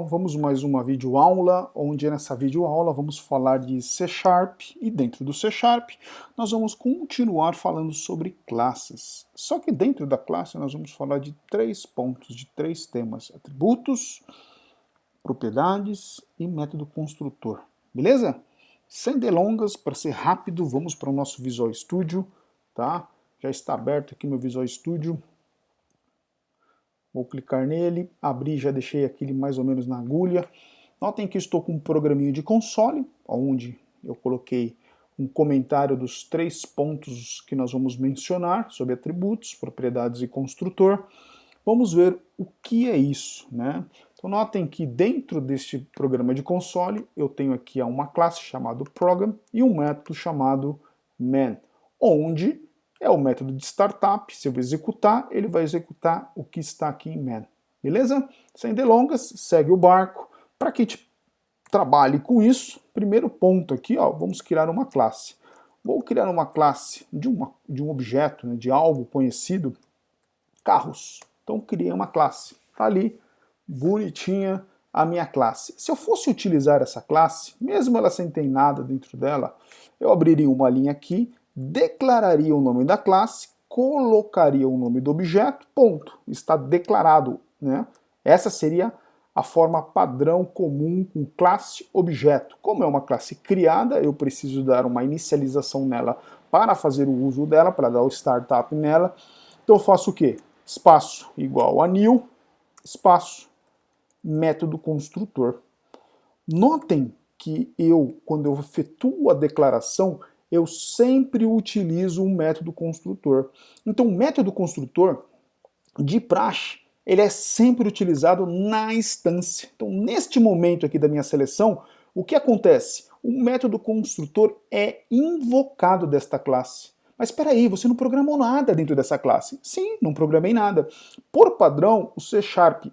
Vamos mais uma videoaula, onde nessa videoaula vamos falar de C#, e dentro do C# nós vamos continuar falando sobre classes. Só que dentro da classe nós vamos falar de 3 pontos, de 3 temas: atributos, propriedades e método construtor. Beleza? Sem delongas, para ser rápido, vamos para o nosso Visual Studio, tá? Já está aberto aqui meu Visual Studio. Vou clicar nele, abrir, já deixei aquele mais ou menos na agulha. Notem que estou com um programinha de console, onde eu coloquei um comentário dos 3 pontos que nós vamos mencionar sobre atributos, propriedades e construtor. Vamos ver o que é isso, né? Então notem que dentro deste programa de console eu tenho aqui uma classe chamada program e um método chamado man, onde é o método de startup. Se eu executar, ele vai executar o que está aqui em man. Beleza? Sem delongas, segue o barco. Para que a gente trabalhe com isso, primeiro ponto aqui, ó, vamos criar uma classe. Vou criar uma classe de um objeto, né, de algo conhecido, carros. Então criei uma classe. Está ali, bonitinha a minha classe. Se eu fosse utilizar essa classe, mesmo ela sem ter nada dentro dela, eu abriria uma linha aqui, declararia o nome da classe, colocaria o nome do objeto, ponto. Está declarado, né? Essa seria a forma padrão comum com classe objeto. Como é uma classe criada, eu preciso dar uma inicialização nela para fazer o uso dela, para dar o startup nela. Então eu faço o quê? Espaço igual a new, espaço, método construtor. Notem que quando eu efetuo a declaração, eu sempre utilizo um método construtor. Então, o método construtor, de praxe, ele é sempre utilizado na instância. Então, neste momento aqui da minha seleção, o que acontece? O método construtor é invocado desta classe. Mas espera aí, você não programou nada dentro dessa classe. Sim, não programei nada. Por padrão, o C#,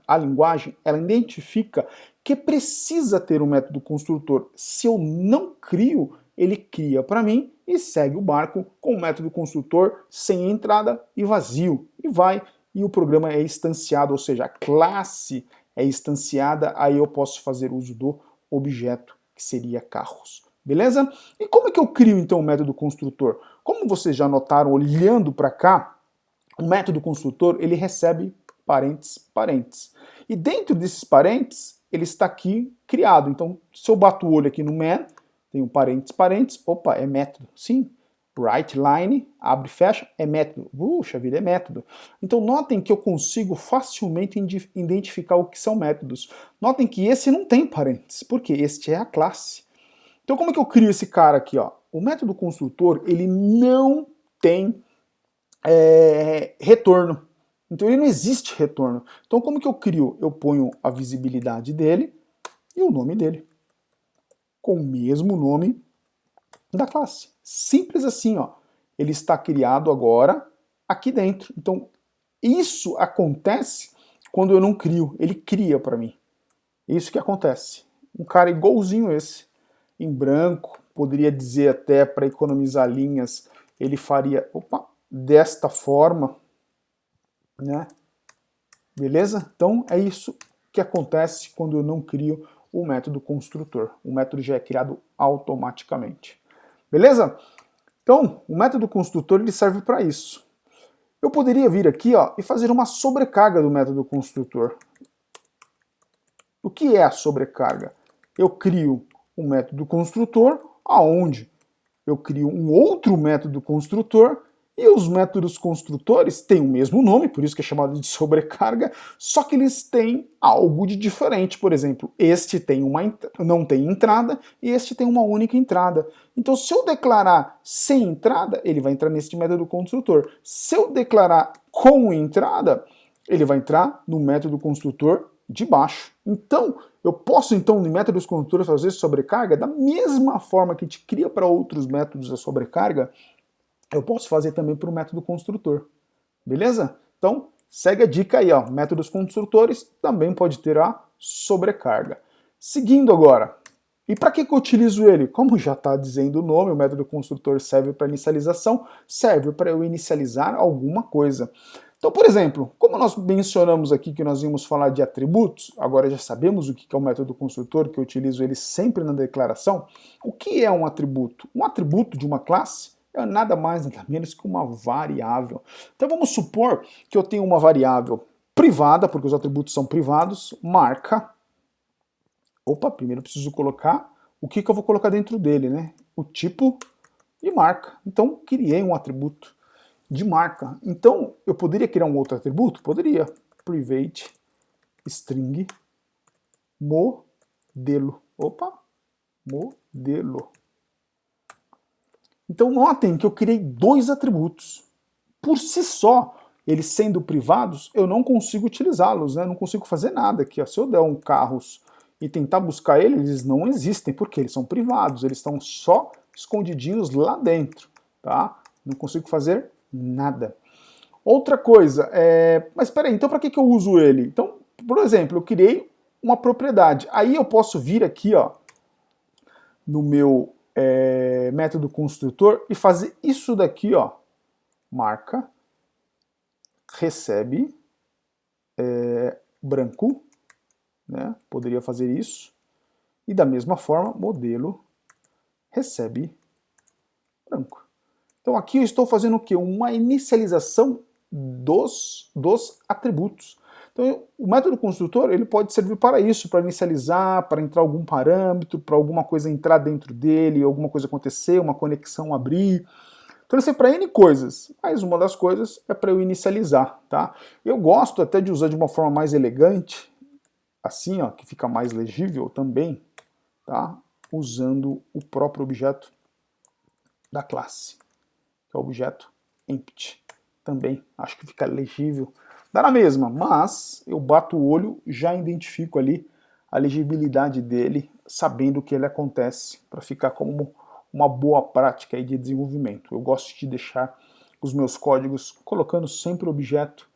a linguagem, ela identifica que precisa ter um método construtor. Se eu não crio, ele cria para mim e segue o barco com o método construtor sem entrada e vazio. E vai, e o programa é instanciado, ou seja, a classe é instanciada, aí eu posso fazer uso do objeto, que seria carros. Beleza? E como é que eu crio então o método construtor? Como vocês já notaram olhando para cá, o método construtor ele recebe parênteses, parênteses. E dentro desses parênteses, ele está aqui criado. Então, se eu bato o olho aqui no man, tem um parênteses, parênteses, opa, é método. Sim, write line, abre e fecha, é método. Puxa vida, é método. Então notem que eu consigo facilmente identificar o que são métodos. Notem que esse não tem parênteses, porque este é a classe. Então como é que eu crio esse cara aqui? Ó? O método construtor, ele não tem retorno. Então ele não existe retorno. Então como que eu crio? Eu ponho a visibilidade dele e o nome dele, com o mesmo nome da classe. Simples assim, ó. Ele está criado agora aqui dentro. Então isso acontece quando eu não crio. Ele cria para mim. Isso que acontece. Um cara igualzinho esse, em branco, poderia dizer até para economizar linhas, ele faria, desta forma, né? Beleza? Então é isso que acontece quando eu não crio o método construtor. O método já é criado automaticamente. Beleza? Então, o método construtor ele serve para isso. Eu poderia vir aqui, ó, e fazer uma sobrecarga do método construtor. O que é a sobrecarga? Eu crio um método construtor, aonde eu crio um outro método construtor, e os métodos construtores têm o mesmo nome, por isso que é chamado de sobrecarga, só que eles têm algo de diferente. Por exemplo, este tem não tem entrada e este tem uma única entrada. Então, se eu declarar sem entrada, ele vai entrar neste método construtor. Se eu declarar com entrada, ele vai entrar no método construtor de baixo. Então, eu posso, então, em métodos construtores fazer sobrecarga da mesma forma que a gente cria para outros métodos a sobrecarga, eu posso fazer também para o método construtor. Beleza? Então, segue a dica aí, ó. Métodos construtores também pode ter a sobrecarga. Seguindo agora. E para que eu utilizo ele? Como já está dizendo o nome, o método construtor serve para inicialização, serve para eu inicializar alguma coisa. Então, por exemplo, como nós mencionamos aqui que nós íamos falar de atributos, agora já sabemos o que é o método construtor, que eu utilizo ele sempre na declaração. O que é um atributo? Um atributo de uma classe é nada mais, nada menos que uma variável. Então vamos supor que eu tenho uma variável privada, porque os atributos são privados, marca. Opa, primeiro eu preciso colocar o que eu vou colocar dentro dele, né? O tipo e marca. Então, criei um atributo de marca. Então, eu poderia criar um outro atributo? Poderia. Private string modelo. Opa, modelo. Então, notem que eu criei dois atributos. Por si só, eles sendo privados, eu não consigo utilizá-los, né? Não consigo fazer nada aqui. Ó. Se eu der um carros e tentar buscar eles não existem, porque eles são privados, eles estão só escondidinhos lá dentro, tá? Não consigo fazer nada. Outra coisa, mas espera aí, então para que eu uso ele? Então, por exemplo, eu criei uma propriedade. Aí eu posso vir aqui, ó, no meu método construtor e fazer isso daqui, ó, marca, recebe, branco, né? Poderia fazer isso. E da mesma forma, modelo recebe branco. Então aqui eu estou fazendo o quê? Uma inicialização dos atributos. Então o método construtor ele pode servir para isso, para inicializar, para entrar algum parâmetro, para alguma coisa entrar dentro dele, alguma coisa acontecer, uma conexão abrir. Então ele serve para N coisas, mas uma das coisas é para eu inicializar, tá? Eu gosto até de usar de uma forma mais elegante, assim, ó, que fica mais legível também, tá? Usando o próprio objeto da classe, que é o objeto empty. Também acho que fica legível. Dá na mesma, mas eu bato o olho, já identifico ali a legibilidade dele, sabendo que ele acontece, para ficar como uma boa prática aí de desenvolvimento. Eu gosto de deixar os meus códigos colocando sempre o objeto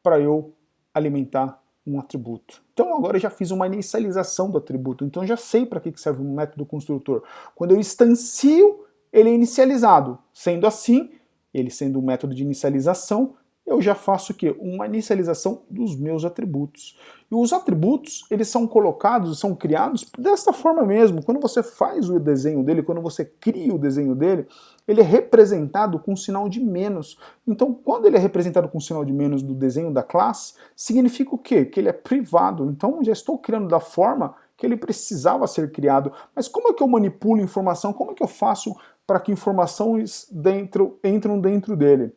para eu alimentar um atributo. Então agora eu já fiz uma inicialização do atributo, então eu já sei para que serve um método construtor. Quando eu instancio, ele é inicializado. Sendo assim, ele sendo um método de inicialização, eu já faço o quê? Uma inicialização dos meus atributos. E os atributos, eles são colocados, são criados desta forma mesmo. Quando você faz o desenho dele, quando você cria o desenho dele, ele é representado com um sinal de menos. Então, quando ele é representado com um sinal de menos do desenho da classe, significa o quê? Que ele é privado. Então, já estou criando da forma que ele precisava ser criado. Mas como é que eu manipulo informação? Como é que eu faço para que informações entram dentro dele?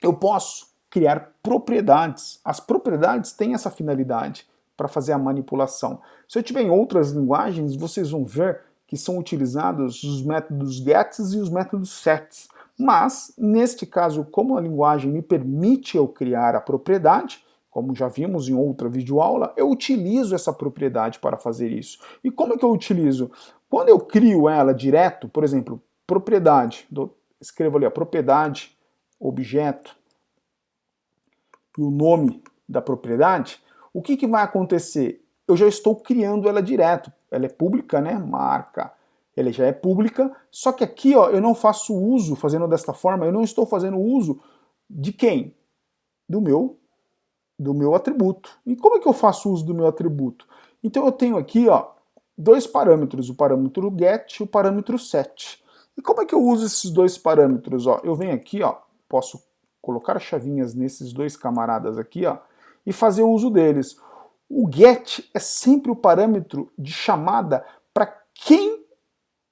Eu posso criar propriedades. As propriedades têm essa finalidade para fazer a manipulação. Se eu tiver em outras linguagens, vocês vão ver que são utilizados os métodos gets e os métodos sets. Mas, neste caso, como a linguagem me permite eu criar a propriedade, como já vimos em outra videoaula, eu utilizo essa propriedade para fazer isso. E como é que eu utilizo? Quando eu crio ela direto, por exemplo, propriedade, escrevo ali a propriedade, objeto e o nome da propriedade, o que vai acontecer? Eu já estou criando ela direto. Ela é pública, né? Marca. Ela já é pública, só que aqui ó, eu não faço uso, fazendo desta forma, eu não estou fazendo uso de quem? Do meu atributo. E como é que eu faço uso do meu atributo? Então eu tenho aqui ó, dois parâmetros, o parâmetro get e o parâmetro set. E como é que eu uso esses dois parâmetros? Ó, eu venho aqui, ó, posso colocar chavinhas nesses dois camaradas aqui, ó, e fazer uso deles. O get é sempre o parâmetro de chamada para quem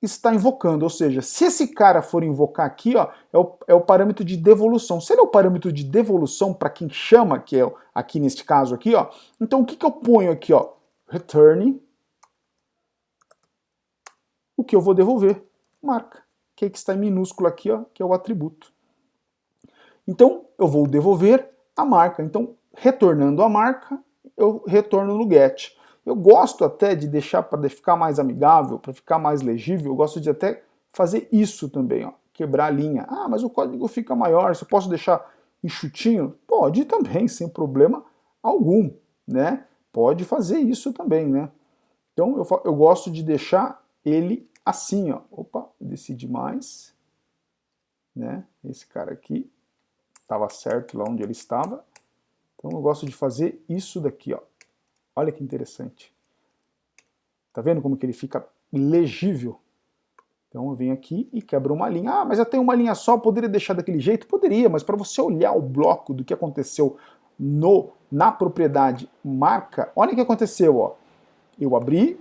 está invocando, ou seja, se esse cara for invocar aqui, ó, é o parâmetro de devolução. Se ele é o parâmetro de devolução para quem chama, que é aqui neste caso aqui, ó, então o que eu ponho aqui, ó? Return o que eu vou devolver? Marca, que está em minúsculo aqui, ó, que é o atributo. Então, eu vou devolver a marca. Então, retornando a marca, eu retorno no get. Eu gosto até de deixar para ficar mais amigável, para ficar mais legível, eu gosto de até fazer isso também, ó, quebrar a linha. Ah, mas o código fica maior, se eu posso deixar enxutinho? Pode também, sem problema algum, né? Pode fazer isso também, né? Então, eu gosto de deixar ele assim, ó. Opa, desci demais, né? Esse cara aqui. estava certo lá onde ele estava. Então eu gosto de fazer isso daqui, ó. Olha que interessante. Tá vendo como que ele fica legível? Então eu venho aqui e quebro uma linha. Ah, mas eu tenho uma linha só, poderia deixar daquele jeito? Poderia, mas para você olhar o bloco do que aconteceu na propriedade marca, olha o que aconteceu, ó. Eu abri,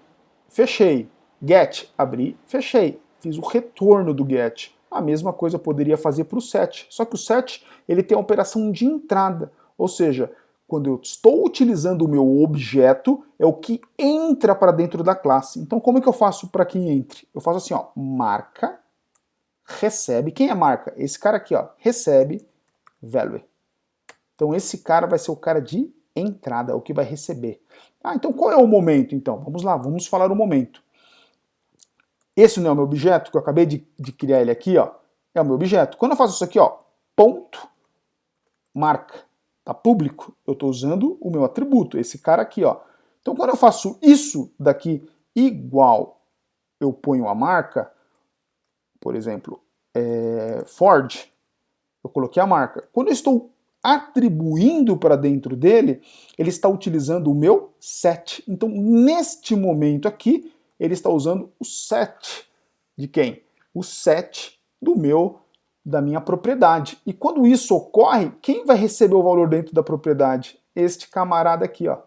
fechei. Get, abri, fechei. Fiz o retorno do get. A mesma coisa eu poderia fazer para o set. Só que o set ele tem a operação de entrada. Ou seja, quando eu estou utilizando o meu objeto, é o que entra para dentro da classe. Então como é que eu faço para que entre? Eu faço assim, ó, marca, recebe. Quem é marca? Esse cara aqui, ó, recebe value. Então esse cara vai ser o cara de entrada, o que vai receber. Ah, então qual é o momento, então? Vamos lá, vamos falar o momento. Esse não é o meu objeto, que eu acabei de criar ele aqui, ó, é o meu objeto. Quando eu faço isso aqui, ó, ponto, marca, tá público, eu estou usando o meu atributo, esse cara aqui, ó. Então quando eu faço isso daqui igual, eu ponho a marca, por exemplo, Ford, eu coloquei a marca. Quando eu estou atribuindo para dentro dele, ele está utilizando o meu set. Então, neste momento aqui, ele está usando o set de quem? O set da minha propriedade. E quando isso ocorre, quem vai receber o valor dentro da propriedade? Este camarada aqui, ó.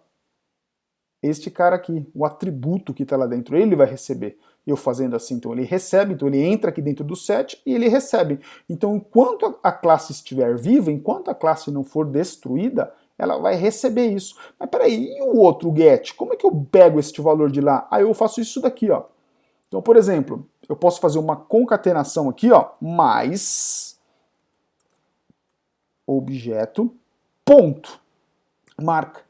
Este cara aqui, o atributo que está lá dentro, ele vai receber. Eu fazendo assim, então ele recebe, então ele entra aqui dentro do set e ele recebe. Então, enquanto a classe estiver viva, enquanto a classe não for destruída, ela vai receber isso. Mas peraí, e o outro, o get? Como é que eu pego este valor de lá? Aí eu faço isso daqui, ó. Então, por exemplo, eu posso fazer uma concatenação aqui, ó, mais objeto, ponto, marca.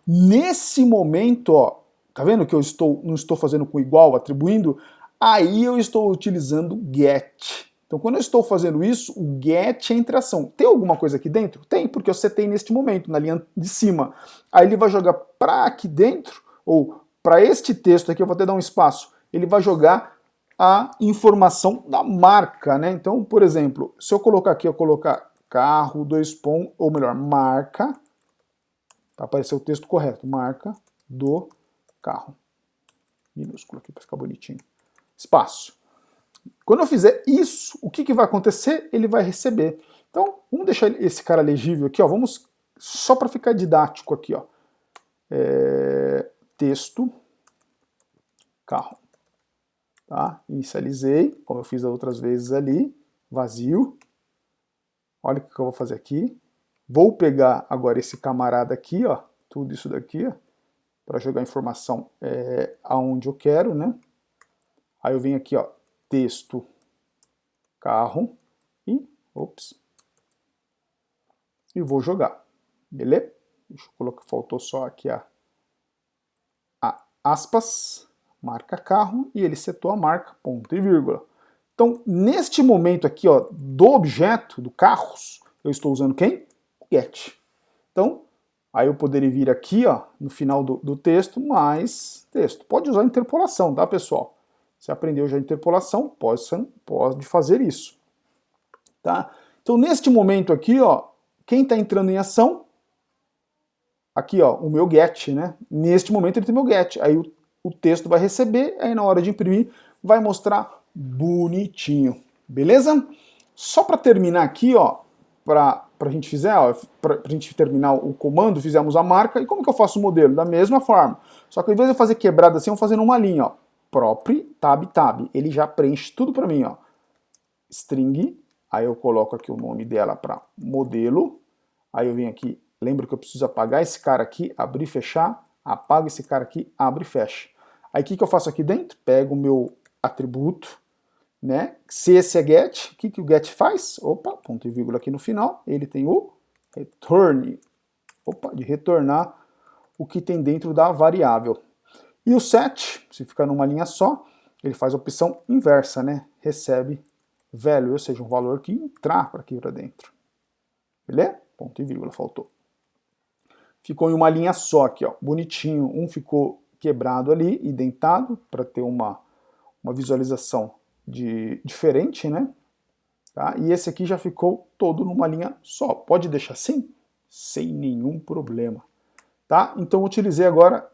Nesse momento, ó, tá vendo que eu não estou fazendo com igual, atribuindo? Aí eu estou utilizando get. Então, quando eu estou fazendo isso, o get entra em ação. Tem alguma coisa aqui dentro? Tem, porque eu setei neste momento, na linha de cima. Aí ele vai jogar para aqui dentro, ou para este texto aqui, eu vou até dar um espaço, ele vai jogar a informação da marca, né? Então, por exemplo, se eu colocar aqui, eu colocar carro, dois pontos, ou melhor, marca, para aparecer o texto correto, marca do carro. Minúsculo aqui para ficar bonitinho. Espaço. Quando eu fizer isso, o que vai acontecer? Ele vai receber. Então, vamos deixar esse cara legível aqui, ó. Vamos só para ficar didático aqui, ó. Texto, carro. Tá? Inicializei, como eu fiz outras vezes ali, vazio. Olha o que eu vou fazer aqui. Vou pegar agora esse camarada aqui, ó, tudo isso daqui, para jogar a informação aonde eu quero, né? Aí eu venho aqui, ó, texto, carro e, e vou jogar, beleza? Deixa eu colocar, faltou só aqui a aspas, marca carro, e ele setou a marca, ponto e vírgula. Então, neste momento aqui, ó, do objeto, do carros, eu estou usando quem? Get. Então, aí eu poderia vir aqui, ó, no final do texto, mais texto. Pode usar interpolação, tá, pessoal? Você aprendeu já interpolação, pode fazer isso. Tá? Então, neste momento aqui, ó, quem está entrando em ação? Aqui, ó, o meu get, né? Neste momento ele tem meu get. Aí o texto vai receber, aí na hora de imprimir, vai mostrar bonitinho. Beleza? Só para terminar aqui, ó, pra gente pra gente terminar o comando, fizemos a marca, e como que eu faço o modelo? Da mesma forma. Só que ao invés de eu fazer quebrada assim, eu vou fazer numa linha, ó. Propre, tab. Ele já preenche tudo para mim, ó. String, aí eu coloco aqui o nome dela para modelo, aí eu venho aqui, lembra que eu preciso apagar esse cara aqui, abrir e fechar, apago esse cara aqui, abre e fecha. Aí o que eu faço aqui dentro? Pego o meu atributo, né? Se esse é get, o que o get faz? Opa, ponto e vírgula aqui no final, ele tem o return, de retornar o que tem dentro da variável. E o set, se ficar numa linha só, ele faz a opção inversa, né? Recebe value, ou seja, um valor que entrar para aqui para dentro. Beleza? Ponto e vírgula, faltou. Ficou em uma linha só aqui, ó, bonitinho. Um ficou quebrado ali, indentado, para ter uma visualização diferente, né? Tá? E esse aqui já ficou todo numa linha só. Pode deixar assim? Sem nenhum problema. Tá? Então eu utilizei agora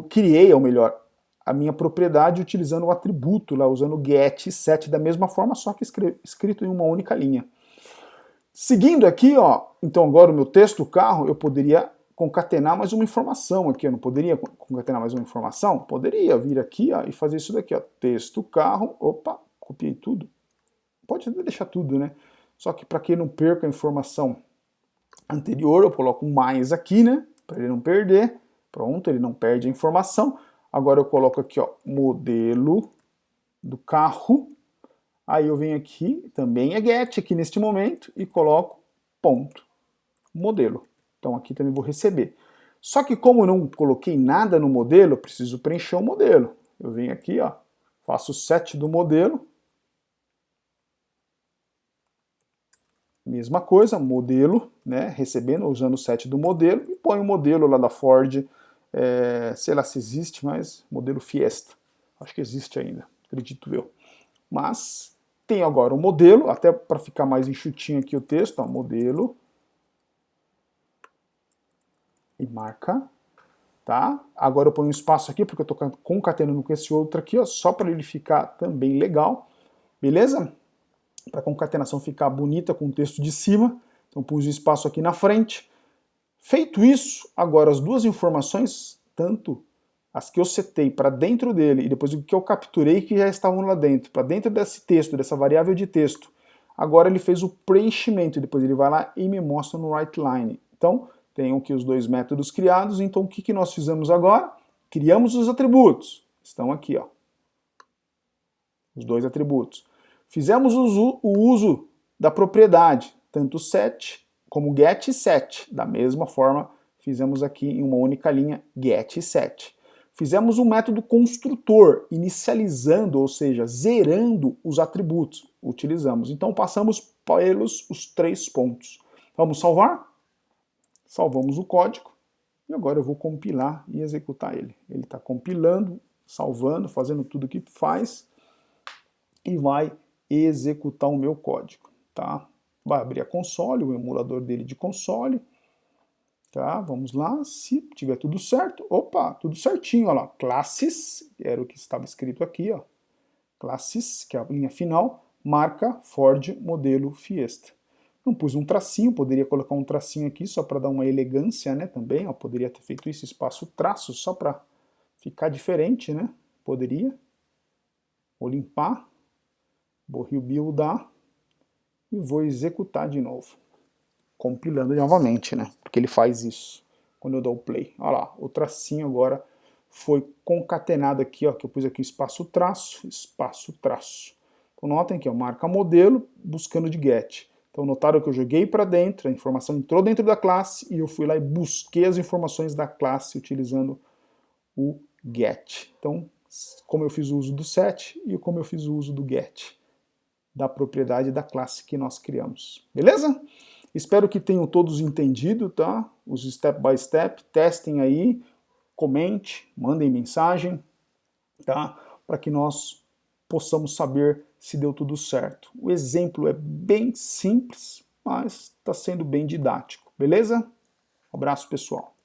criei, ou melhor, a minha propriedade utilizando o atributo lá, usando o get set da mesma forma, só que escrito em uma única linha. Seguindo aqui, ó, então agora o meu texto, o carro, eu poderia concatenar mais uma informação aqui. Eu não poderia concatenar mais uma informação? Poderia vir aqui, ó, e fazer isso daqui, ó, texto, carro, opa, copiei tudo. Pode deixar tudo, né? Só que para que não perca a informação anterior, eu coloco um mais aqui, né? Para ele não perder. Pronto, ele não perde a informação. Agora eu coloco aqui, ó, modelo do carro. Aí eu venho aqui, também é get aqui neste momento, e coloco ponto, modelo. Então aqui também vou receber. Só que como eu não coloquei nada no modelo, eu preciso preencher o modelo. Eu venho aqui, ó, faço o set do modelo. Mesma coisa, modelo, né, recebendo, usando o set do modelo, e põe o modelo lá da Ford, sei lá se existe, mas modelo Fiesta. Acho que existe ainda, acredito eu. Mas tem agora o modelo, até para ficar mais enxutinho aqui o texto, ó, modelo, e marca, tá? Agora eu ponho um espaço aqui, porque eu estou concatenando com esse outro aqui, ó, só para ele ficar também legal, beleza? Para a concatenação ficar bonita com o texto de cima, então pus o espaço aqui na frente. Feito isso, agora as duas informações, tanto as que eu setei para dentro dele e depois o que eu capturei que já estavam lá dentro, para dentro desse texto, dessa variável de texto, agora ele fez o preenchimento, e depois ele vai lá e me mostra no writeLine. Então, tenho aqui os dois métodos criados, então o que nós fizemos agora? Criamos os atributos, estão aqui, ó, os dois atributos. Fizemos o uso da propriedade, tanto set como get e set. Da mesma forma, fizemos aqui em uma única linha get e set. Fizemos um método construtor, inicializando, ou seja, zerando os atributos. Utilizamos. Então, passamos pelos os 3 pontos. Vamos salvar? Salvamos o código. E agora eu vou compilar e executar ele. Ele está compilando, salvando, fazendo tudo o que faz e vai executar o meu código, tá? Vai abrir a console, o emulador dele de console, tá? Vamos lá, se tiver tudo certo, opa, tudo certinho, ó lá, classes, era o que estava escrito aqui, ó, classes, que é a linha final, marca Ford modelo Fiesta. Não pus um tracinho, poderia colocar um tracinho aqui só para dar uma elegância, né, também, ó, poderia ter feito isso, espaço traço, só para ficar diferente, né, poderia. Vou limpar. Vou rebuildar e vou executar de novo. Compilando novamente, né? Porque ele faz isso quando eu dou o play. Olha lá, o tracinho agora foi concatenado aqui, ó, que eu pus aqui espaço traço, espaço traço. Então notem que ó, marca modelo buscando de get. Então notaram que eu joguei para dentro, a informação entrou dentro da classe e eu fui lá e busquei as informações da classe utilizando o get. Então, como eu fiz o uso do set e como eu fiz o uso do get da propriedade da classe que nós criamos. Beleza? Espero que tenham todos entendido, tá? Os step by step, testem aí, comente, mandem mensagem, tá? Para que nós possamos saber se deu tudo certo. O exemplo é bem simples, mas está sendo bem didático, beleza? Um abraço, pessoal.